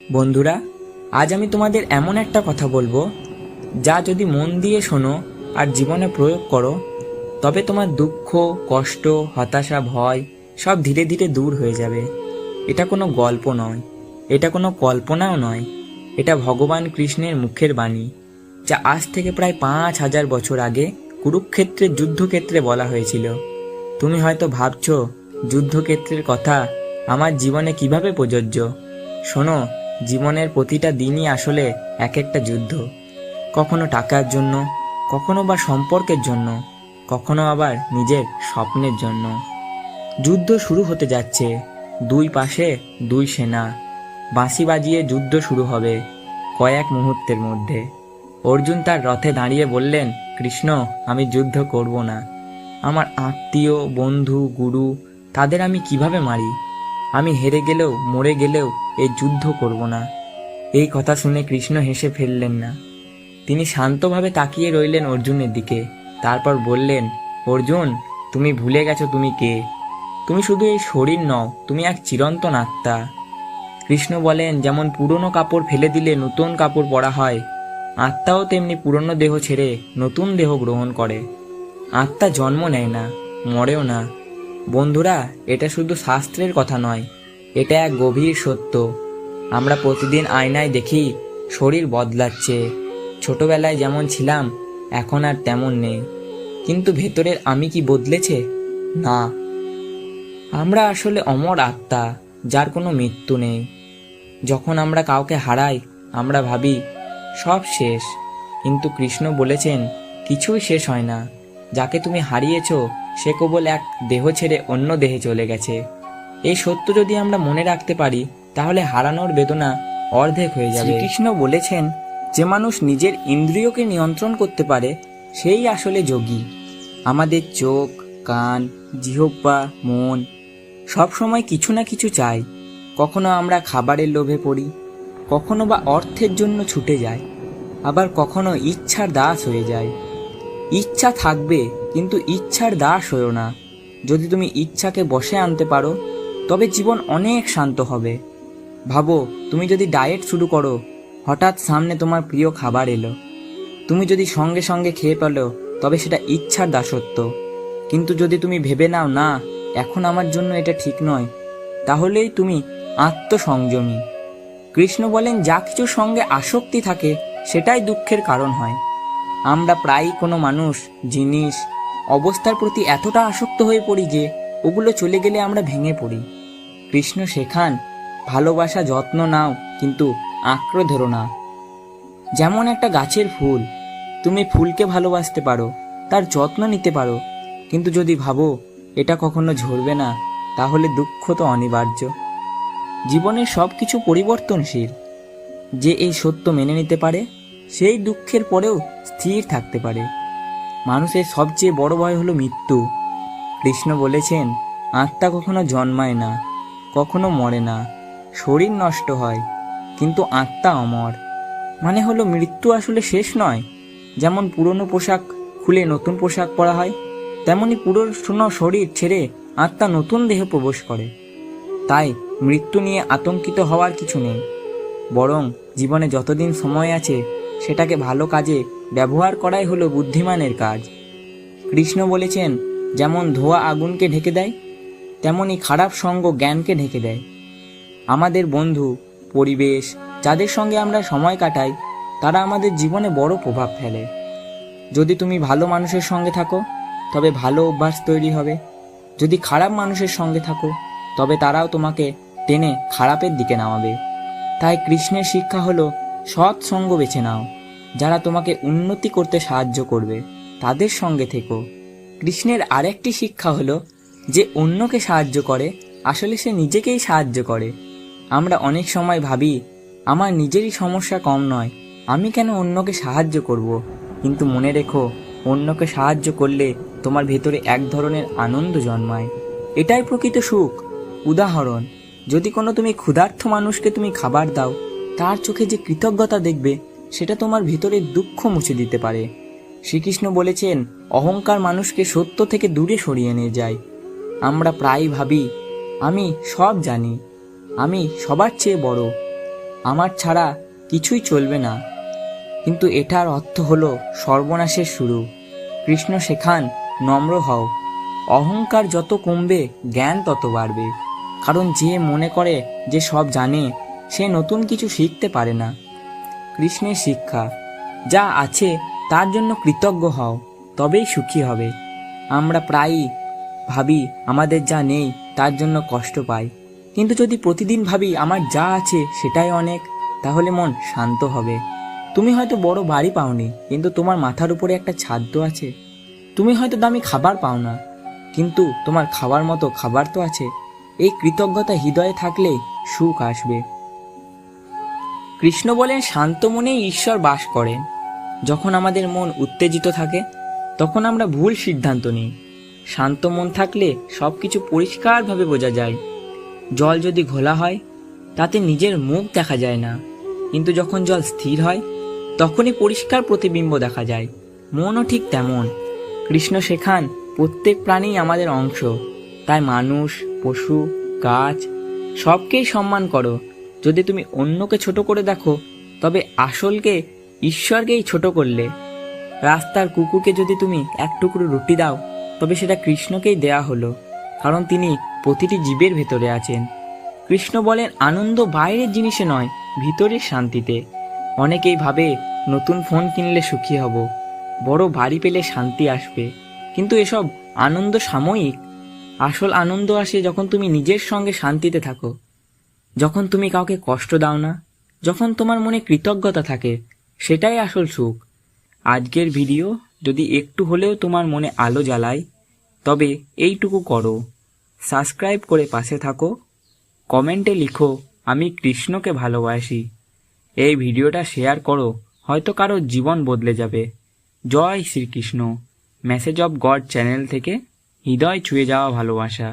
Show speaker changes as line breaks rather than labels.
বন্ধুরা, আজ আমি তোমাদের এমন একটা কথা বলবো, যা যদি মন দিয়ে শোনো আর জীবনে প্রয়োগ করো, তবে তোমার দুঃখ, কষ্ট, হতাশা, ভয় সব ধীরে ধীরে দূর হয়ে যাবে। এটা কোনো গল্প নয়, এটা কোনো কল্পনাও নয়, এটা ভগবান কৃষ্ণের মুখের বাণী, যা আজ থেকে প্রায় ৫,০০০ বছর আগে কুরুক্ষেত্রের যুদ্ধক্ষেত্রে বলা হয়েছিল। তুমি হয়তো ভাবছো যুদ্ধক্ষেত্রের কথা আমার জীবনে কিভাবে প্রযোজ্য। শোনো, জীবনের প্রতিটা দিনই আসলে এক একটা যুদ্ধ। কখনো টাকার জন্য, কখনো বা সম্পর্কের জন্য, কখনো আবার নিজের স্বপ্নের জন্য। যুদ্ধ শুরু হতে যাচ্ছে, দুই পাশে দুই সেনা। বাঁশি বাজিয়ে যুদ্ধ শুরু হবে কয়েক মুহূর্তের মধ্যে। অর্জুন তার রথে দাঁড়িয়ে বললেন, কৃষ্ণ, আমি যুদ্ধ করব না। আমার আত্মীয়, বন্ধু, গুরু, তাদের আমি কিভাবে মারি? আমি হেরে গেলেও, মরে গেলেও এই যুদ্ধ করব না। এই কথা শুনে কৃষ্ণ হেসে ফেললেন না। তিনি শান্তভাবে তাকিয়ে রইলেন অর্জুনের দিকে। তারপর বললেন, অর্জুন, তুমি ভুলে গেছো তুমি কে। তুমি শুধু এই শরীর নও, তুমি এক চিরন্তন আত্মা। কৃষ্ণ বলেন, যেমন পুরনো কাপড় ফেলে দিলে নতুন কাপড় পরা হয়, আত্মাও তেমনি পুরনো দেহ ছেড়ে নতুন দেহ গ্রহণ করে। আত্মা জন্ম নেয় না, মরেও না। বন্ধুরা, এটা শুধু শাস্ত্রের কথা নয়, এটা এক গভীর সত্য। আমরা প্রতিদিন আয়নায় দেখি শরীর বদলাচ্ছে। ছোটবেলায় যেমন ছিলাম এখন আর তেমন নেই, কিন্তু ভেতরের আমি কি বদলেছে? না। আমরা আসলে অমর আত্মা, যার কোনো মৃত্যু নেই। যখন আমরা কাউকে হারাই, আমরা ভাবি সব শেষ, কিন্তু কৃষ্ণ বলেছেন কিছুই শেষ হয় না। যাকে তুমি হারিয়েছ সে কেবল এক দেহ ছেড়ে অন্য দেহে চলে গেছে। এই সত্য যদি আমরা মনে রাখতে পারি, তাহলে হারানোর বেদনা অর্ধেক হয়ে যাবে। শ্রীকৃষ্ণ বলেছেন, যে মানুষ নিজের ইন্দ্রিয়কে নিয়ন্ত্রণ করতে পারে সেই আসলে যোগী। আমাদের চোখ, কান, জিহ্বা, মন সব সময় কিছু না কিছু চাই। কখনো আমরা খাবারের লোভে পড়ি, কখনো বা অর্থের জন্য ছুটে যাই, আবার কখনো ইচ্ছার দাস হয়ে যায়। ইচ্ছা থাকবে, কিন্তু ইচ্ছার দাস হয়েও না। যদি তুমি ইচ্ছাকে বশে আনতে পারো, তবে জীবন অনেক শান্ত হবে। ভাবো, তুমি যদি ডায়েট শুরু করো, হঠাৎ সামনে তোমার প্রিয় খাবার এলো, তুমি যদি সঙ্গে সঙ্গে খেয়ে পেলো, তবে সেটা ইচ্ছার দাসত্ব। কিন্তু যদি তুমি ভেবে নাও, না, এখন আমার জন্য এটা ঠিক নয়, তাহলেই তুমি আত্মসংযমী। কৃষ্ণ বলেন, যা কিছুর সঙ্গে আসক্তি থাকে সেটাই দুঃখের কারণ হয়। আমরা প্রায়ই কোনো মানুষ, জিনিস, অবস্থার প্রতি এতটা আসক্ত হয়ে পড়ি যে ওগুলো চলে গেলে আমরা ভেঙে পড়ি। কৃষ্ণ শেখান, ভালোবাসা যত্ন নাও, কিন্তু আঁকড়ে ধরো না। যেমন একটা গাছের ফুল, তুমি ফুলকে ভালোবাসতে পারো, তার যত্ন নিতে পারো, কিন্তু যদি ভাবো এটা কখনো ঝরবে না, তাহলে দুঃখ তো অনিবার্য। জীবনের সব কিছু পরিবর্তনশীল। যে এই সত্য মেনে নিতে পারে, সেই দুঃখের পরেও স্থির থাকতে পারে। মানুষের সবচেয়ে বড় ভয় হলো মৃত্যু। কৃষ্ণ বলেছেন, আত্মা কখনো জন্মায় না, কখনো মরে না। শরীর নষ্ট হয়, কিন্তু আত্মা অমর। মানে হলো মৃত্যু আসলে শেষ নয়। যেমন পুরনো পোশাক খুলে নতুন পোশাক পরা হয়, তেমনি পুরনো শরীর ছেড়ে আত্মা নতুন দেহে প্রবেশ করে। তাই মৃত্যু নিয়ে আতঙ্কিত হওয়ার কিছু নেই, বরং জীবনে যতদিন সময় আছে সেটাকে ভালো কাজে ব্যবহার করাই হলো বুদ্ধিমানের কাজ। কৃষ্ণ বলেছেন, যেমন ধোঁয়া আগুনকে ঢেকে দেয়, তেমনি খারাপ সঙ্গ জ্ঞানকে ঢেকে দেয়। আমাদের বন্ধু, পরিবেশ, যাদের সঙ্গে আমরা সময় কাটাই, তারা আমাদের জীবনে বড় প্রভাব ফেলে। যদি তুমি ভালো মানুষের সঙ্গে থাকো, তবে ভালো অভ্যাস তৈরি হবে। যদি খারাপ মানুষের সঙ্গে থাকো, তবে তারাও তোমাকে টেনে খারাপের দিকে নামাবে। তাই কৃষ্ণের শিক্ষা হলো, সৎ সঙ্গ বেছে নাও। যারা তোমাকে উন্নতি করতে সাহায্য করবে, তাদের সঙ্গে থেকো। কৃষ্ণের আরেকটি শিক্ষা হলো, যে অন্যকে সাহায্য করে আসলে সে নিজেকেই সাহায্য করে। আমরা অনেক সময় ভাবি, আমার নিজেরই সমস্যা কম নয়, আমি কেন অন্যকে সাহায্য করব। কিন্তু মনে রেখো, অন্যকে সাহায্য করলে তোমার ভেতরে এক ধরনের আনন্দ জন্মায়। এটাই প্রকৃত সুখ। উদাহরণ, যদি কোনো তুমি ক্ষুধার্ত মানুষকে তুমি খাবার দাও, তার চোখে যে কৃতজ্ঞতা দেখবে, সেটা তোমার ভিতরের দুঃখ মুছে দিতে পারে। শ্রীকৃষ্ণ বলেছেন, অহংকার মানুষকে সত্য থেকে দূরে সরিয়ে নিয়ে যায়। আমরা প্রায়ই ভাবি, আমি সব জানি, আমি সবার চেয়ে বড়, আমার ছাড়া কিছুই চলবে না, কিন্তু এটার অর্থ হলো সর্বনাশের শুরু। কৃষ্ণ শেখান নম্র হও, অহংকার যত কমবে জ্ঞান তত বাড়বে। কারণ যে মনে করে যে সব জানে সে নতুন কিছু শিখতে পারে না। কৃষ্ণের শিক্ষা, যা আছে তার জন্য কৃতজ্ঞ হও, তবেই সুখী হবে। আমরা প্রায়ই ভাবি আমাদের যা নেই তার জন্য কষ্ট পাই, কিন্তু যদি প্রতিদিন ভাবি আমার যা আছে সেটাই অনেক, তাহলে মন শান্ত হবে। তুমি হয়তো বড় বাড়ি পাওনি, কিন্তু তোমার মাথার উপরে একটা ছাদ তো আছে। তুমি হয়তো দামি খাবার পাও না, কিন্তু তোমার খাওয়ার মতো খাবার তো আছে। এই কৃতজ্ঞতা হৃদয়ে থাকলে সুখ আসবে। কৃষ্ণ বলেন শান্ত মনেই ঈশ্বর বাস করেন। যখন আমাদের মন উত্তেজিত থাকে তখন আমরা ভুল সিদ্ধান্ত নিই। শান্ত মন থাকলে সবকিছু পরিষ্কারভাবে বোঝা যায়। জল যদি ঘোলা হয় তাতে নিজের মুখ দেখা যায় না, কিন্তু যখন জল স্থির হয় তখনই পরিষ্কার প্রতিবিম্ব দেখা যায়। মনও ঠিক তেমন। কৃষ্ণ শেখান প্রত্যেক প্রাণী আমাদের অংশ, তাই মানুষ, পশু, গাছ সবকেই সম্মান করো। যদি তুমি অন্যকে ছোট করে দেখো তবে আসলকে, ঈশ্বরকেই ছোট করলে। রাস্তার কুকুরকে যদি তুমি এক টুকরো রুটি দাও তবে সেটা কৃষ্ণকেই দেয়া হলো, কারণ তিনি প্রতিটি জীবের ভেতরে আছেন। কৃষ্ণ বলেন আনন্দ বাইরের জিনিসে নয়, ভিতরের শান্তিতে। অনেকেই ভাবে নতুন ফোন কিনলে সুখী হব, বড় বাড়ি পেলে শান্তি আসবে, কিন্তু এসব আনন্দ সাময়িক। আসল আনন্দ আসে যখন তুমি নিজের সঙ্গে শান্তিতে থাকো, যখন তুমি কাউকে কষ্ট দাও না, যখন তোমার মনে কৃতজ্ঞতা থাকে, সেটাই আসল সুখ। আজকের ভিডিও যদি একটু হলেও তোমার মনে আলো জ্বালায় তবে এইটুকু করো, সাবস্ক্রাইব করে পাশে থাকো, কমেন্টে লিখো আমি কৃষ্ণকে ভালোবাসি। এই ভিডিওটা শেয়ার করো, হয়তো কারো জীবন বদলে যাবে। জয় Shrikrishna. Message of god channel থেকে হৃদয় ছুঁয়ে যাওয়া ভালোবাসা।